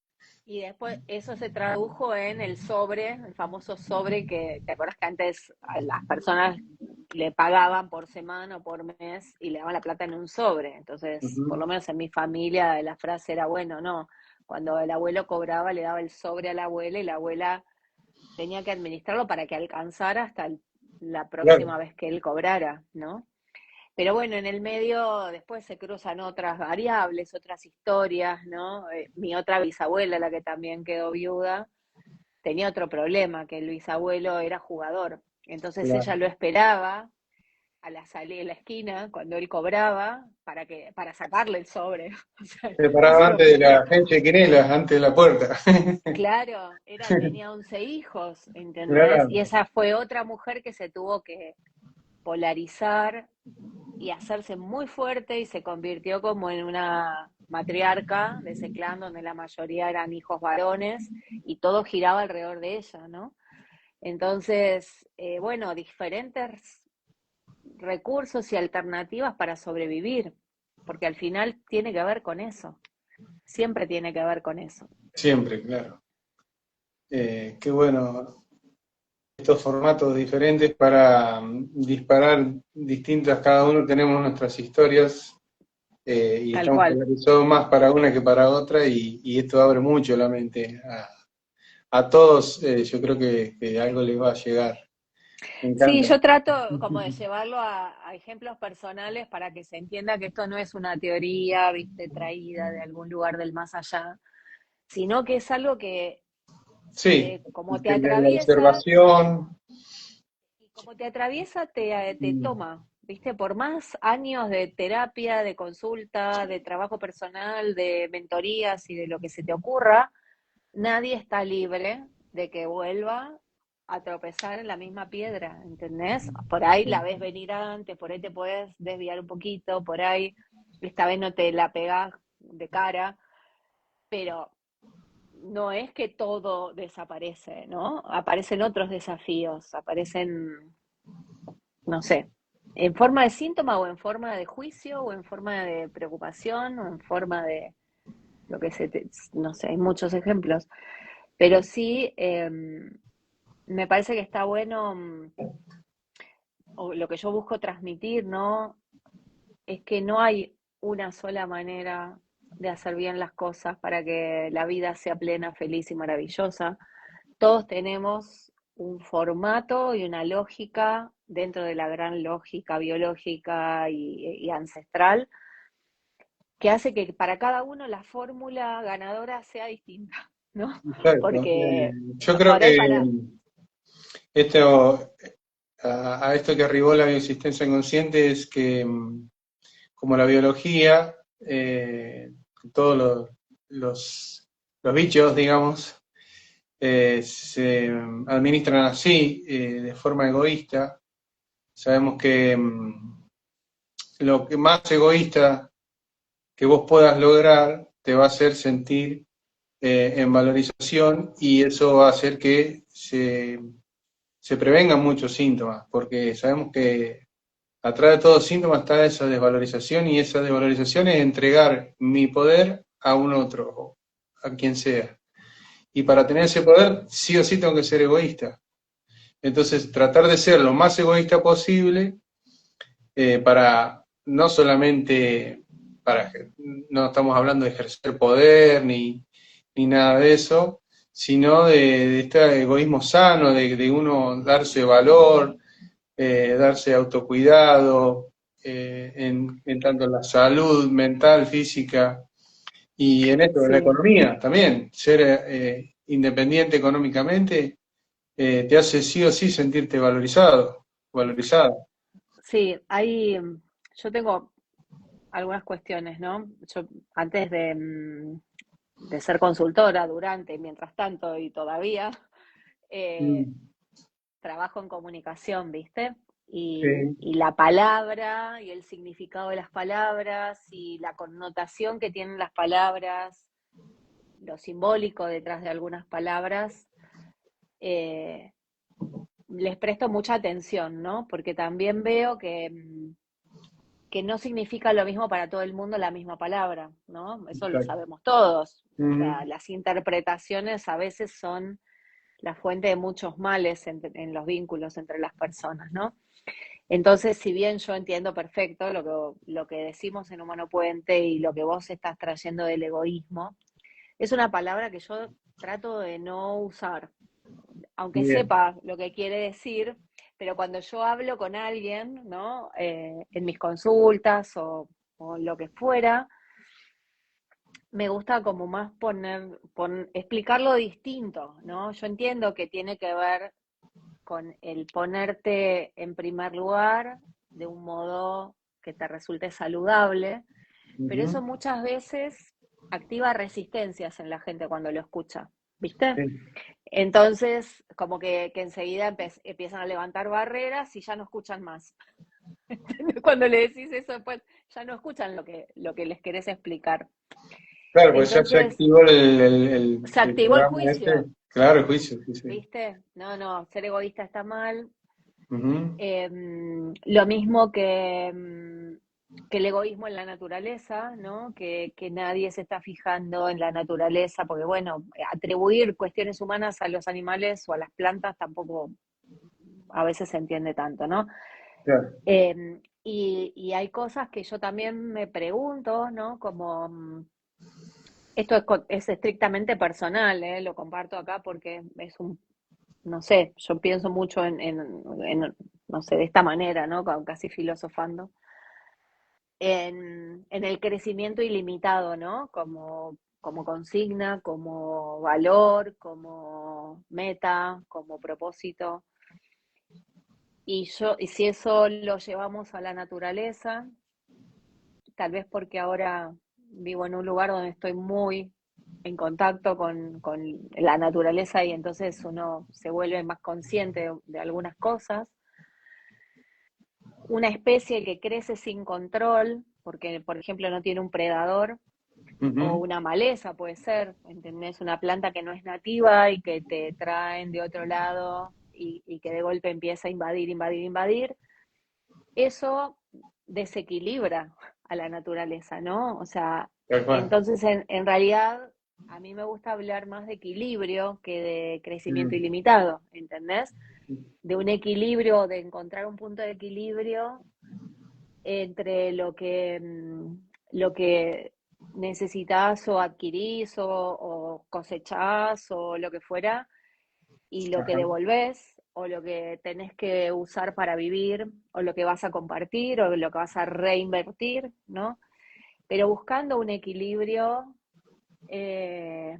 Y después eso se tradujo en el sobre, el famoso sobre que, ¿te acuerdas que antes a las personas le pagaban por semana o por mes y le daban la plata en un sobre? Entonces, por Ujú. lo menos en mi familia la frase era, bueno, no, cuando el abuelo cobraba le daba el sobre a la abuela y la abuela tenía que administrarlo para que alcanzara hasta la Claro. próxima vez que él cobrara, ¿no? Pero bueno, en el medio después se cruzan otras variables, otras historias, ¿no? Mi otra bisabuela, la que también quedó viuda, tenía otro problema, que el bisabuelo era jugador. Entonces ella Claro. lo esperaba a la salida de la esquina cuando él cobraba para sacarle el sobre. O sea, Se no paraba se lo antes de la pedía. agencia de Quinelas, antes de la puerta. Claro, tenía 11 hijos, ¿entendés? Y Claro. esa fue otra mujer que se tuvo que polarizar y hacerse muy fuerte y se convirtió como en una matriarca de ese clan donde la mayoría eran hijos varones y todo giraba alrededor de ella, ¿no? Entonces, bueno, diferentes recursos y alternativas para sobrevivir, porque al final tiene que ver con eso. Siempre tiene que ver con eso. Siempre, claro. Qué bueno estos formatos diferentes para disparar distintas, cada uno tenemos nuestras historias y Tal estamos cual. polarizados más para una que para otra y esto abre mucho la mente a todos, yo creo que algo les va a llegar. Me Sí, encanta. yo trato como de llevarlo a ejemplos personales para que se entienda que esto no es una teoría, viste, traída de algún lugar del más allá, sino que es algo que Sí, como te desde la atraviesa, observación. y como te atraviesa, te toma, viste, por más años de terapia, de consulta, de trabajo personal, de mentorías y de lo que se te ocurra, nadie está libre de que vuelva a tropezar en la misma piedra, ¿entendés? Por ahí la ves venir antes, por ahí te puedes desviar un poquito, por ahí esta vez no te la pegás de cara, pero no es que todo desaparece, ¿no? Aparecen otros desafíos, aparecen, no sé, en forma de síntoma o en forma de juicio o en forma de preocupación o en forma de lo que no sé, hay muchos ejemplos, pero sí me parece que está bueno, o lo que yo busco transmitir, ¿no? Es que no hay una sola manera de hacer bien las cosas para que la vida sea plena, feliz y maravillosa. Todos tenemos un formato y una lógica dentro de la gran lógica biológica y ancestral que hace que para cada uno la fórmula ganadora sea distinta, ¿no? Exacto. Porque Yo creo por ahí que para... esto, a esto que arribó la bioexistencia consciente es que, como la biología, todos los bichos, digamos, se administran así, de forma egoísta. Sabemos que lo que más egoísta que vos puedas lograr te va a hacer sentir en valorización y eso va a hacer que se prevengan muchos síntomas, porque sabemos que atrás de todos síntomas está esa desvalorización y esa desvalorización es entregar mi poder a un otro, a quien sea. Y para tener ese poder, sí o sí tengo que ser egoísta. Entonces, tratar de ser lo más egoísta posible para no solamente, para no estamos hablando de ejercer poder ni nada de eso, sino de este egoísmo sano, de uno darse valor, darse autocuidado, en tanto la salud mental, física, y en esto, en la Sí, economía también, ser independiente económicamente te hace sí o sí sentirte valorizado, valorizada. sí, hay, yo tengo algunas cuestiones, ¿no? Yo antes de ser consultora, durante, mientras tanto y todavía, eh, Mm, trabajo en comunicación, ¿viste? sí, Y la palabra y el significado de las palabras y la connotación que tienen las palabras, lo simbólico detrás de algunas palabras, eh, les presto mucha atención, ¿no? Porque también veo que no significa lo mismo para todo el mundo la misma palabra, ¿no? Eso lo exacto. sabemos todos. O sea, Ujú. las interpretaciones a veces son la fuente de muchos males en los vínculos entre las personas, ¿no? Entonces, si bien yo entiendo perfecto lo que decimos en Humano Puente y lo que vos estás trayendo del egoísmo, es una palabra que yo trato de no usar, aunque Bien. sepa lo que quiere decir, pero cuando yo hablo con alguien, ¿no? En mis consultas o lo que fuera, me gusta como más explicarlo distinto, ¿no? Yo entiendo que tiene que ver con el ponerte en primer lugar de un modo que te resulte saludable, pero eso Ujú. muchas veces activa resistencias en la gente cuando lo escucha, ¿viste? Sí. Entonces, como que enseguida empiezan a levantar barreras y ya no escuchan más. Cuando le decís eso, pues ya no escuchan lo que les querés explicar. Claro, pues ya se Entonces, activó se el activó el programa este. juicio, Claro, el juicio, sí, sí. ¿viste? No, no, ser egoísta está mal. Ujú. Lo mismo que que el egoísmo en la naturaleza, ¿no? Que nadie se está fijando en la naturaleza, porque bueno, atribuir cuestiones humanas a los animales o a las plantas tampoco a veces se entiende tanto, ¿no? Claro. Y hay cosas que yo también me pregunto, ¿no? Como, esto es estrictamente personal, ¿eh? Lo comparto acá porque es un, no sé, yo pienso mucho no sé, de esta manera, ¿no? Casi filosofando, en el crecimiento ilimitado, ¿no? Como consigna, como valor, como meta, como propósito. Y si eso lo llevamos a la naturaleza, tal vez porque ahora vivo en un lugar donde estoy muy en contacto con la naturaleza y entonces uno se vuelve más consciente de algunas cosas. Una especie que crece sin control, porque por ejemplo no tiene un predador, o Ujú. una maleza puede ser, ¿entendés? Una planta que no es nativa y que te traen de otro lado y que de golpe empieza a invadir, invadir, invadir. Eso desequilibra a la naturaleza, ¿no? O sea, Tal cual. entonces en realidad a mí me gusta hablar más de equilibrio que de crecimiento Mm. ilimitado, ¿entendés? De un equilibrio, de encontrar un punto de equilibrio entre lo que necesitas o adquirís o cosechás o lo que fuera, y lo que Ajá. devolvés, o lo que tenés que usar para vivir, o lo que vas a compartir, o lo que vas a reinvertir, ¿no? Pero buscando un equilibrio eh,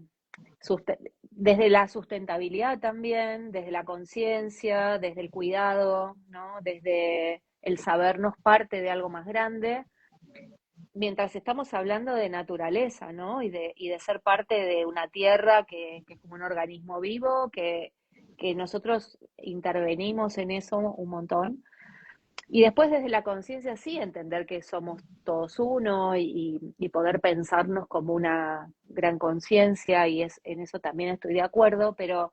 desde la sustentabilidad también, desde la conciencia, desde el cuidado, ¿no? Desde el sabernos parte de algo más grande, mientras estamos hablando de naturaleza, ¿no? Y de ser parte de una tierra que es como un organismo vivo, que nosotros intervenimos en eso un montón. Y después desde la conciencia sí entender que somos todos uno y poder pensarnos como una gran conciencia, y en eso también estoy de acuerdo, pero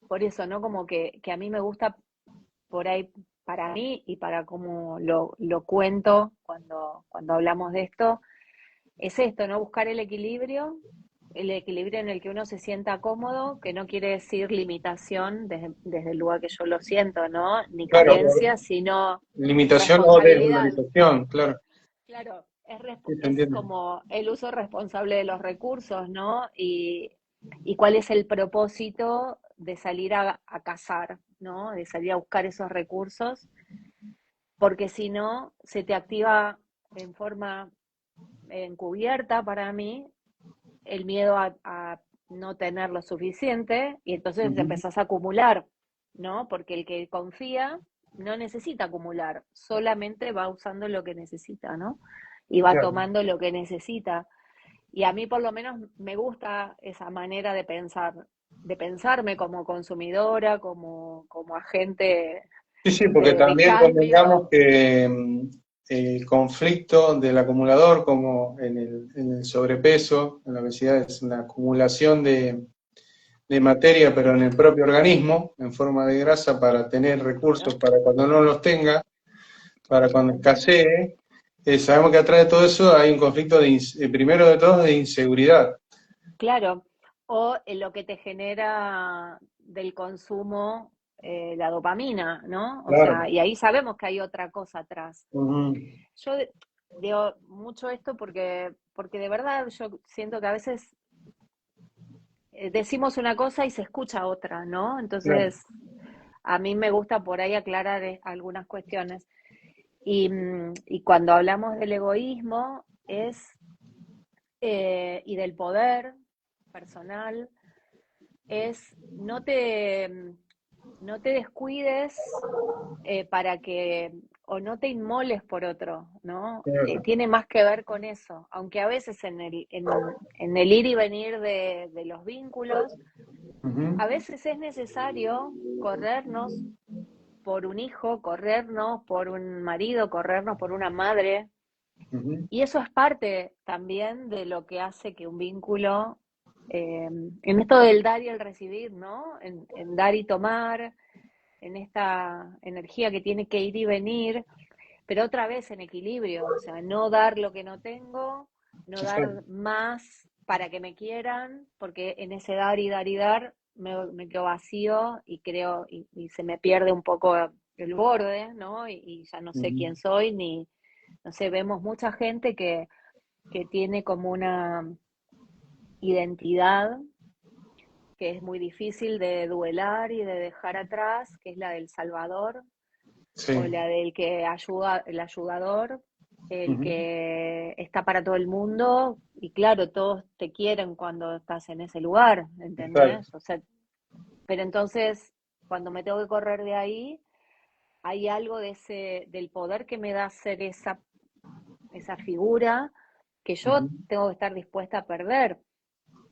por eso, ¿no? Como que a mí me gusta por ahí, para mí y para cómo lo cuento cuando hablamos de esto, es esto, ¿no? Buscar el equilibrio en el que uno se sienta cómodo, que no quiere decir limitación desde el lugar que yo lo siento, ¿no? Ni Claro, carencia, sino limitación o responsabilidad. desvalorización, claro. Claro, Sí, se es entiende. como el uso responsable de los recursos, ¿no? Y cuál es el propósito de salir a cazar, ¿no? De salir a buscar esos recursos, porque si no, se te activa en forma encubierta para mí el miedo a no tener lo suficiente, y entonces te Ujú. empezás a acumular, ¿no? Porque el que confía no necesita acumular, solamente va usando lo que necesita, ¿no? Y va Claro. tomando lo que necesita. Y a mí por lo menos me gusta esa manera de pensar, de pensarme como consumidora, como agente Sí, sí, porque de también cambio. convengamos que el conflicto del acumulador, como en el sobrepeso, en la obesidad, es una acumulación de materia, pero en el propio organismo, en forma de grasa, para tener recursos Claro. para cuando no los tenga, para cuando Ujú. escasee. Sabemos que atrás de todo eso hay un conflicto primero de todo de inseguridad. Claro, o en lo que te genera del consumo la dopamina, ¿no? O Claro. sea, y ahí sabemos que hay otra cosa atrás. Ujú. Yo digo mucho esto porque de verdad yo siento que a veces decimos una cosa y se escucha otra, ¿no? Claro. Entonces, a mí me gusta por ahí aclarar algunas cuestiones. Y cuando hablamos del egoísmo y del poder personal, es no te descuides para que, o no te inmoles por otro, ¿no? Claro. Tiene más que ver con eso, aunque a veces en el ir y venir de los vínculos, Ujú. a veces es necesario corrernos por un hijo, corrernos por un marido, corrernos por una madre, Ujú. y eso es parte también de lo que hace que un vínculo, en esto del dar y el recibir, ¿no? En dar y tomar, en esta energía que tiene que ir y venir, pero otra vez en equilibrio, o sea, no dar lo que no tengo, no Exacto. dar más para que me quieran, porque en ese dar y dar y dar me quedo vacío y creo, y se me pierde un poco el borde, ¿no? Y ya no sé quién Ujú. soy, ni, no sé, vemos mucha gente que tiene como una identidad que es muy difícil de duelar y de dejar atrás, que es la del salvador o Sí. la del que ayuda, el ayudador, el Ujú. que está para todo el mundo, y claro, todos te quieren cuando estás en ese lugar, ¿entendés? Exacto. O sea, pero entonces, cuando me tengo que correr de ahí, hay algo de del poder que me da ser esa figura que yo Ujú. tengo que estar dispuesta a perder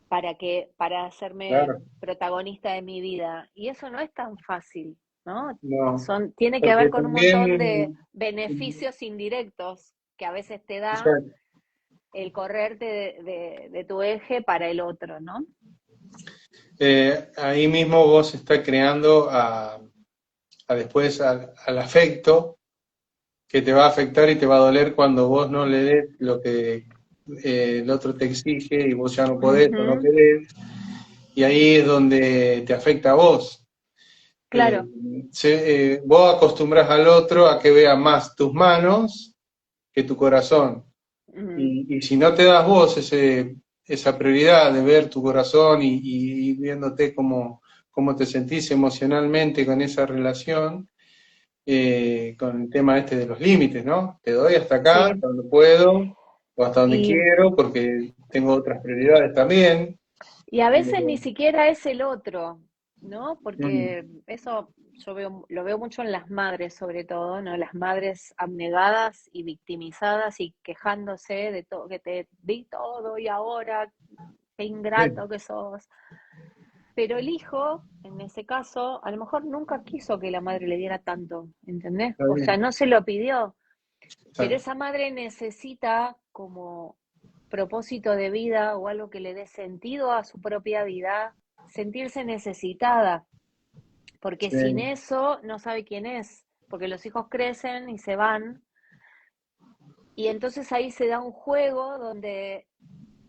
para hacerme Claro. protagonista de mi vida. Y eso no es tan fácil, ¿no? No. Tiene que ver Porque con un montón de también, beneficios indirectos que a veces te da exacto. el correrte de tu eje para el otro, ¿no? Ahí mismo vos estás creando a después al afecto que te va a afectar y te va a doler cuando vos no le des lo que el otro te exige y vos ya no podés o no Ujú, querés, y ahí es donde te afecta a vos. Eh, claro. vos acostumbras al otro a que vea más tus manos que tu corazón. Mm, Y si no te das vos esa prioridad de ver tu corazón y viéndote cómo te sentís emocionalmente con esa relación, con el tema este de los límites, ¿no? Te doy hasta acá, sí. hasta donde puedo, o hasta donde Y, quiero, porque tengo otras prioridades también. y a veces Eh, ni siquiera es el otro, ¿no? mm, Porque eso yo lo veo mucho en las madres, sobre todo, ¿no? Las madres abnegadas y victimizadas y quejándose de todo, que te di todo y ahora qué sí, ingrato que sos. Pero el hijo, en ese caso, a lo mejor nunca quiso que la madre le diera tanto, ¿entendés? está O sea, bien. no se lo pidió, pero Exacto. esa madre necesita como propósito de vida o algo que le dé sentido a su propia vida, sentirse necesitada, porque Sí, sin eso no sabe quién es, porque los hijos crecen y se van, y entonces ahí se da un juego donde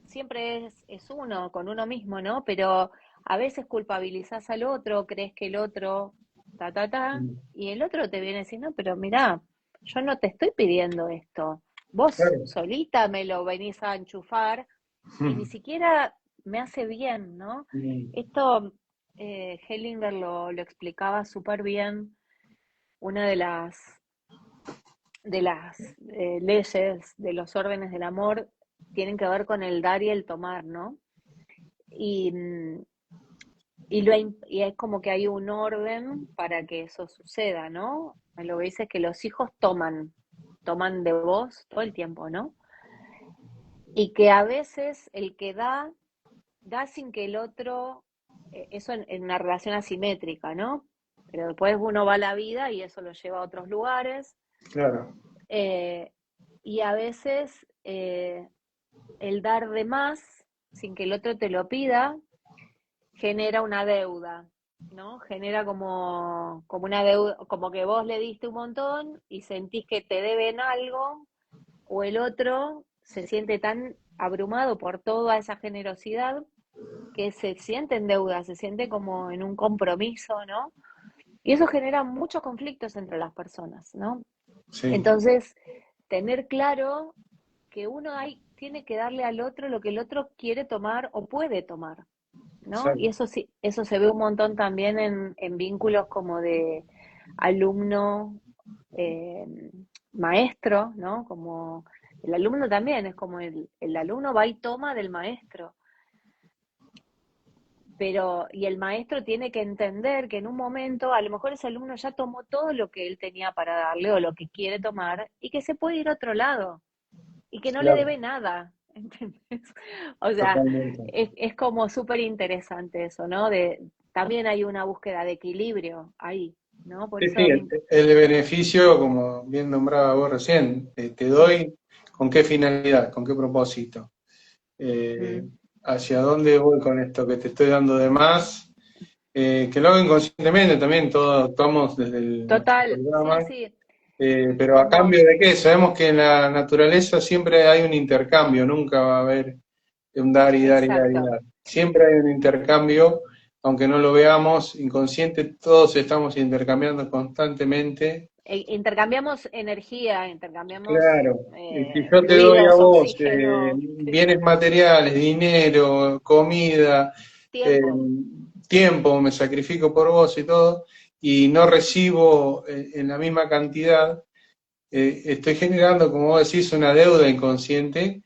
siempre es uno, con uno mismo, ¿no? Pero a veces culpabilizás al otro, crees que el otro, mm, y el otro te viene diciendo, pero mirá, yo no te estoy pidiendo esto. Vos claro. solita me lo venís a enchufar y ni Mm, siquiera me hace bien, ¿no? mm, Esto Hellinger lo explicaba súper bien. Una de las leyes de los órdenes del amor tienen que ver con el dar y el tomar, ¿no? Y, y es como que hay un orden para que eso suceda, ¿no? Lo que dice es que los hijos toman de vos todo el tiempo, ¿no? Y que a veces el que da sin que el otro, eso en una relación asimétrica, ¿no? Pero después uno va a la vida y eso lo lleva a otros lugares. claro. eh, y a veces el dar de más sin que el otro te lo pida genera una deuda, ¿no? Genera como una deuda, como que vos le diste un montón y sentís que te deben algo, o el otro se siente tan abrumado por toda esa generosidad que se siente en deuda, se siente como en un compromiso, ¿no? Y eso genera muchos conflictos entre las personas, ¿no? Sí, Entonces, tener claro que uno tiene que darle al otro lo que el otro quiere tomar o puede tomar, ¿no? Y exacto. eso sí, eso se ve un montón también en vínculos como de alumno eh, maestro, ¿no? Como el alumno también, es como el alumno va y toma del maestro, pero y el maestro tiene que entender que en un momento a lo mejor ese alumno ya tomó todo lo que él tenía para darle o lo que quiere tomar y que se puede ir a otro lado y que no le Claro, debe nada, ¿entendés? O sea, totalmente. es como súper interesante eso, ¿no? También hay una búsqueda de equilibrio ahí, ¿no? Por Sí, sí, eso el beneficio, como bien nombraba vos recién, te doy con qué finalidad, con qué propósito, eh, mm, hacia dónde voy con esto que te estoy dando de más, que lo hago inconscientemente también, todos actuamos desde nuestro total, sí, programa, sí. Pero a Como, cambio de qué, sabemos que en la naturaleza siempre hay un intercambio, nunca va a haber un dar y dar y dar y exacto. dar. Siempre hay un intercambio, aunque no lo veamos inconsciente, todos estamos intercambiando constantemente. Intercambiamos energía, intercambiamos Claro, si yo te doy a fluidos, vos oxígeno, bienes materiales, dinero, comida, eh, tiempo. tiempo, me sacrifico por vos y todo, y no recibo en la misma cantidad, estoy generando, como vos decís, una deuda inconsciente.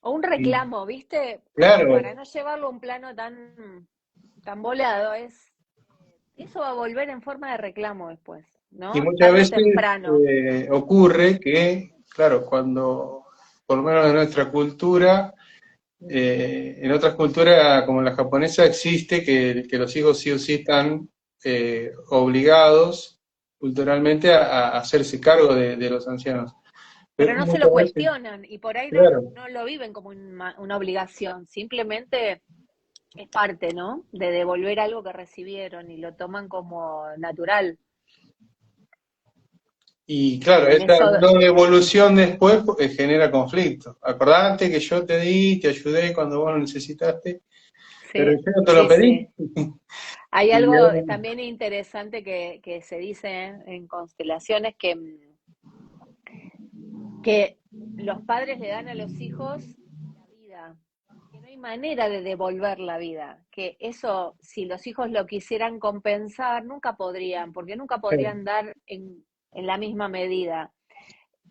O un Y reclamo, ¿viste? Como claro, para no llevarlo a un plano tan volado, eso va a volver en forma de reclamo después, y ¿no? muchas Tarde o veces temprano. ocurre que, claro, cuando, por lo menos en nuestra cultura, en otras culturas como la japonesa existe que los hijos sí o sí están obligados culturalmente a hacerse cargo de los ancianos. Pero Pero no se muchas lo veces, cuestionan y por ahí claro, no lo viven como una obligación, simplemente es parte, ¿no? De devolver algo que recibieron y lo toman como natural. y claro, En esta eso, no devolución después genera conflicto. Acordate que yo te di, te ayudé cuando vos lo necesitaste, pero sí, yo no te lo sí, pedí. sí. Hay Y algo ahora- también interesante que se dice en constelaciones que los padres le dan a los hijos la vida, que no hay manera de devolver la vida, que eso, si los hijos lo quisieran compensar, nunca podrían, porque nunca podrían dar en la misma medida.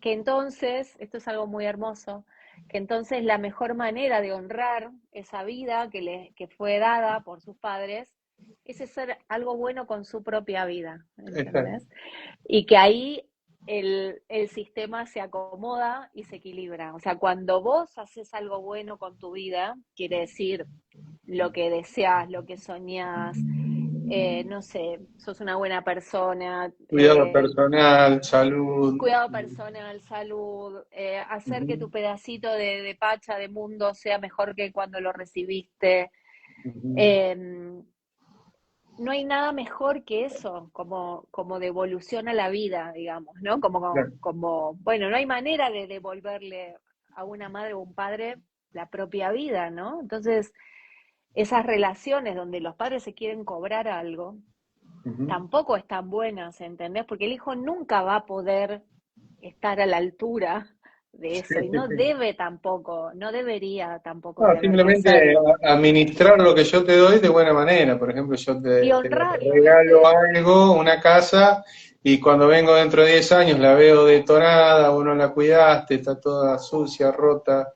Que entonces, esto es algo muy hermoso, que entonces la mejor manera de honrar esa vida que fue dada por sus padres es hacer algo bueno con su propia vida, exacto. ¿entendés? Y que ahí el sistema se acomoda y se equilibra. O sea, cuando vos haces algo bueno con tu vida, quiere decir lo que deseas, lo que soñás, no sé, sos una buena persona, Cuidado personal, salud. cuidado personal, salud, hacer que tu Ujú, pedacito de pacha, de mundo, sea mejor que cuando lo recibiste. ujú. Eh, no hay nada mejor que eso, como devolución a la vida, digamos, ¿no? Claro, Bueno, no hay manera de devolverle a una madre o un padre la propia vida, ¿no? Entonces, esas relaciones donde los padres se quieren cobrar algo, ujú. tampoco están buenas, ¿entendés? Porque el hijo nunca va a poder estar a la altura de eso y no debe tampoco, no debería tampoco No, tener que simplemente hacerlo. administrar lo que yo te doy de buena manera. Por ejemplo, yo Y te honrarlo, regalo ¿viste? algo, una casa, y cuando vengo dentro de 10 años la veo detonada, vos no la cuidaste, está toda sucia, rota,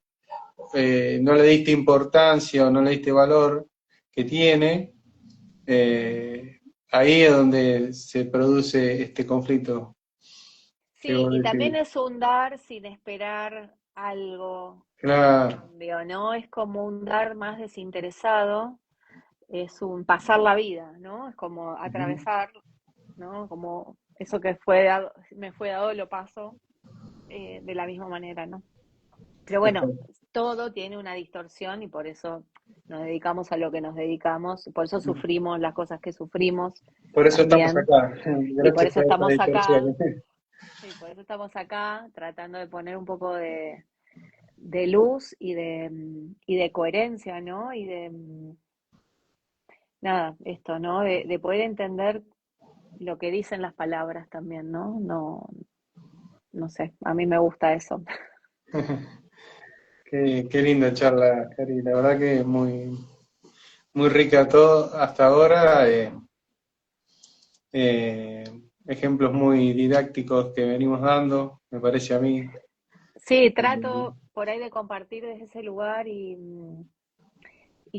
no le diste importancia o no le diste valor que tiene, ahí es donde se produce este conflicto que Sí, vos y decís. también es un dar sin esperar algo a Claro. cambio, ¿no? Es como un dar más desinteresado, es un pasar la vida, ¿no? Es como Ujú. atravesar, ¿no? Como eso que fue dado, me fue dado, lo paso de la misma manera, ¿no? Pero bueno, Exacto. todo tiene una distorsión y por eso nos dedicamos a lo que nos dedicamos, por eso sufrimos las cosas que sufrimos Por eso estamos también, acá. y por Gracias eso por esta estamos acá, distorsión. y por eso estamos acá tratando de poner un poco de luz y de coherencia, ¿no? Y nada, esto, ¿no? De poder entender lo que dicen las palabras también, ¿no? No, no sé, a mí me gusta eso. Qué linda charla, Cari. La verdad que muy, muy rica todo hasta ahora. Eh, ejemplos muy didácticos que venimos dando, me parece a mí. Sí, Eh, trato por ahí de compartir desde ese lugar y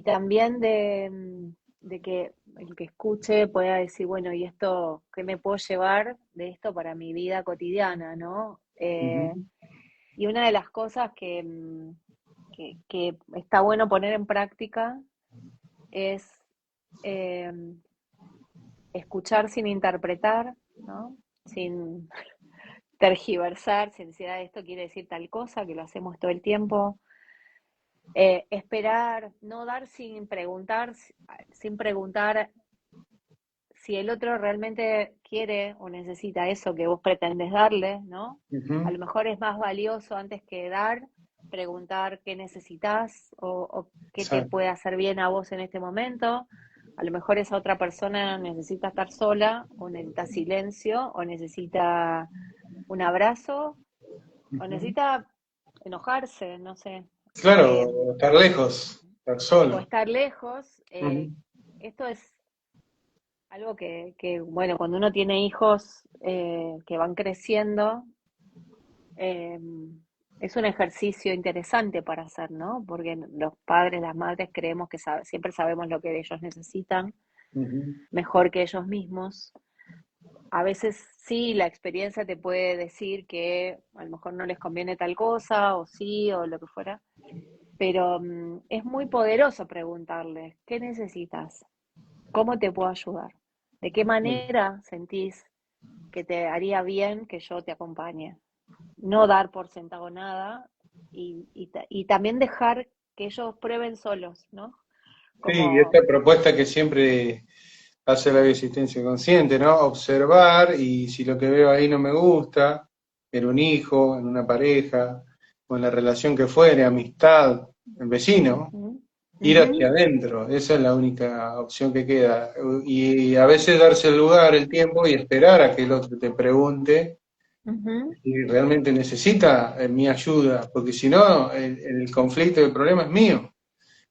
también de que el que escuche pueda decir, bueno, ¿y esto qué me puedo llevar de esto para mi vida cotidiana, ¿no? ujú, Y una de las cosas que está bueno poner en práctica es eh, escuchar sin interpretar, ¿no? Sin tergiversar, sin decir, "Ah, esto quiere decir tal cosa", que lo hacemos todo el tiempo. Esperar, no dar sin preguntar si el otro realmente quiere o necesita eso que vos pretendes darle, ¿no? A Ujú. lo mejor es más valioso antes que dar, preguntar qué necesitas o qué te Exacto. puede hacer bien a vos en este momento. A lo mejor esa otra persona necesita estar sola o necesita silencio o necesita un abrazo o Ujú. necesita enojarse, no sé. Eh, Claro, estar lejos, estar o solo. estar lejos. Ujú. Esto es algo bueno, cuando uno tiene hijos que van creciendo, eh, es un ejercicio interesante para hacer, ¿no? Porque los padres, las madres creemos que siempre sabemos lo que ellos necesitan, Ujú. mejor que ellos mismos. A veces sí, la experiencia te puede decir que a lo mejor no les conviene tal cosa, o sí, o lo que fuera, pero es muy poderoso preguntarles, ¿qué necesitas? ¿Cómo te puedo ayudar? ¿De qué manera sentís que te haría bien que yo te acompañe? No dar por sentado nada y también dejar que ellos prueben solos, ¿no? Sí, Como, esta propuesta que siempre hace la bioasistencia consciente, ¿no? Observar y si lo que veo ahí no me gusta, en un hijo, en una pareja, o en la relación que fuere, amistad, el vecino, ujú, ir ujú, hacia adentro, esa es la única opción que queda. Y a veces darse el lugar, el tiempo y esperar a que el otro te pregunte ujú, si realmente necesita mi ayuda, porque si no, el conflicto y el problema es mío.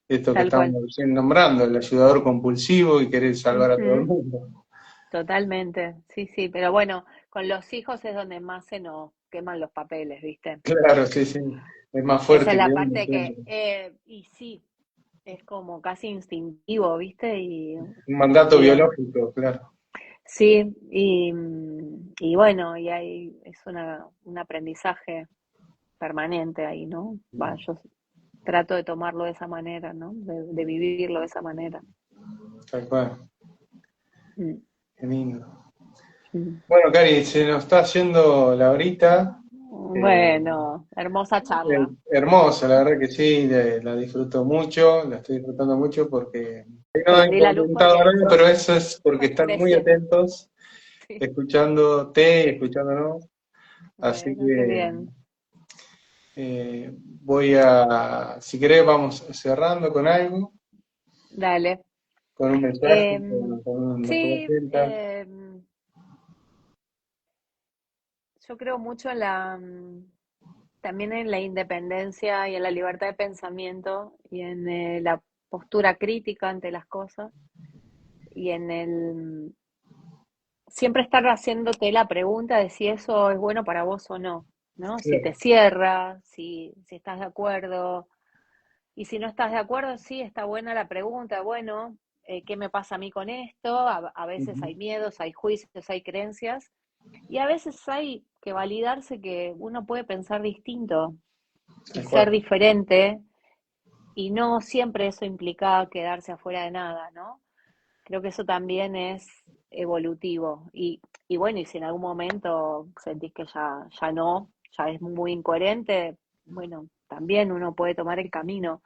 Esto que tal estamos cual. recién nombrando, el ayudador compulsivo y querer salvar a todo el Ujú, mundo. totalmente, sí, sí, pero bueno, con los hijos es donde más se nos queman los papeles, ¿viste? Claro, sí, sí. Es más Esa es fuerte que la uno parte siempre. y sí, es como casi instintivo, ¿viste? Un mandato Y bueno, biológico, claro. sí, y bueno, y ahí es un aprendizaje permanente ahí, ¿no? Va, yo trato de tomarlo de esa manera, ¿no? De vivirlo de esa manera. Tal cual. Mm, Qué lindo. mm. Bueno, Cari, se nos está haciendo la horita. Eh, Bueno, hermosa charla. hermosa, la verdad que sí, la disfruto mucho, la estoy disfrutando mucho porque no he Prendí la luz comentado porque nada, pero eso es porque están muy oscurece. atentos, Sí. escuchándote y escuchándonos. Así Bueno, qué que bien. voy a, si querés, vamos cerrando con algo, Dale. con un mensaje, Em, con una sí, cuenta. yo creo mucho también en la independencia y en la libertad de pensamiento y en la postura crítica ante las cosas y en el siempre estar haciéndote la pregunta de si eso es bueno para vos o no, ¿no? Si te Claro. cierra, si estás de acuerdo. Y si no estás de acuerdo, sí, está buena la pregunta. Bueno, ¿qué me pasa a mí con esto? A veces Ujú. hay miedos, hay juicios, hay creencias. Y a veces hay que validarse que uno puede pensar distinto y Tal ser cual. diferente. Y no siempre eso implica quedarse afuera de nada, ¿no? Creo que eso también es evolutivo. Y bueno, y si en algún momento sentís que ya no, ya es muy incoherente, bueno, también uno puede tomar el camino,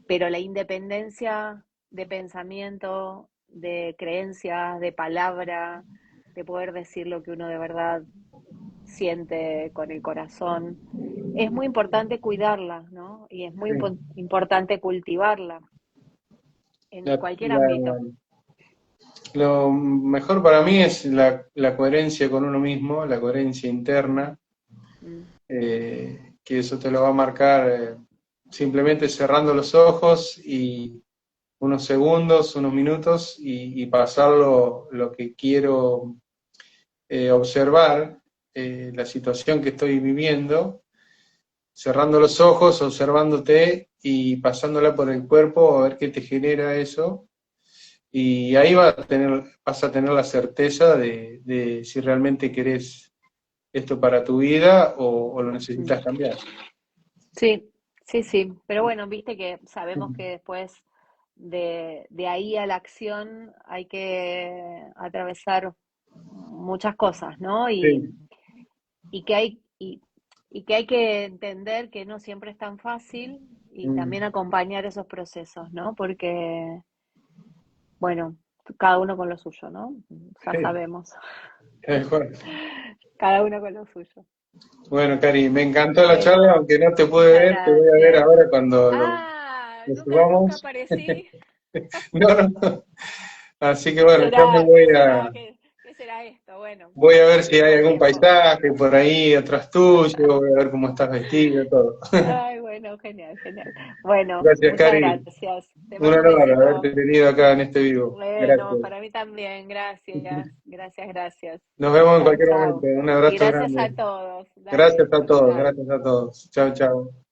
pero la independencia de pensamiento, de creencias, de palabra, de poder decir lo que uno de verdad siente con el corazón, es muy importante cuidarla, ¿no? Y es muy Sí. importante cultivarla en La- cualquier ámbito. la- lo mejor para mí es la coherencia con uno mismo, la coherencia interna, Mm, que eso te lo va a marcar simplemente cerrando los ojos y unos segundos, unos minutos y pasar lo que quiero observar, la situación que estoy viviendo, cerrando los ojos, observándote y pasándola por el cuerpo a ver qué te genera eso. Y ahí vas a tener la certeza de si realmente querés esto para tu vida o lo mm. necesitas cambiar. Sí, sí, sí. Pero bueno, viste que sabemos que después de ahí a la acción hay que atravesar muchas cosas, ¿no? Sí, Y que hay, y que hay que entender que no siempre es tan fácil y mm, también acompañar esos procesos, ¿no? Porque, bueno, cada uno con lo suyo, ¿no? Ya Sí, sabemos, tal cual. cada uno con lo suyo. Bueno, Cari, me encantó la charla, Bueno, aunque no te pude muchas ver, te voy a ver gracias. ahora cuando Ah, nos nunca subamos. aparecí. No, no, no. Así que ¿Qué bueno, yo me será? voy ¿Qué será? a, ¿Qué será esto? Bueno, voy a ver si hay tengo algún tiempo. paisaje por ahí atrás tuyo, voy a ver cómo estás vestido, todo. Ay, bueno, genial, genial. Bueno, Gracias, muchas Cari. gracias. Te Un mando un honor besito. haberte tenido acá en este vivo. Bueno, Gracias. para mí también. Gracias, gracias, gracias. Nos vemos en Chao, cualquier momento. chao. Un Y abrazo gracias a grande. todos. Dale, Gracias a chao, todos, chao. gracias a todos. Chao, chao.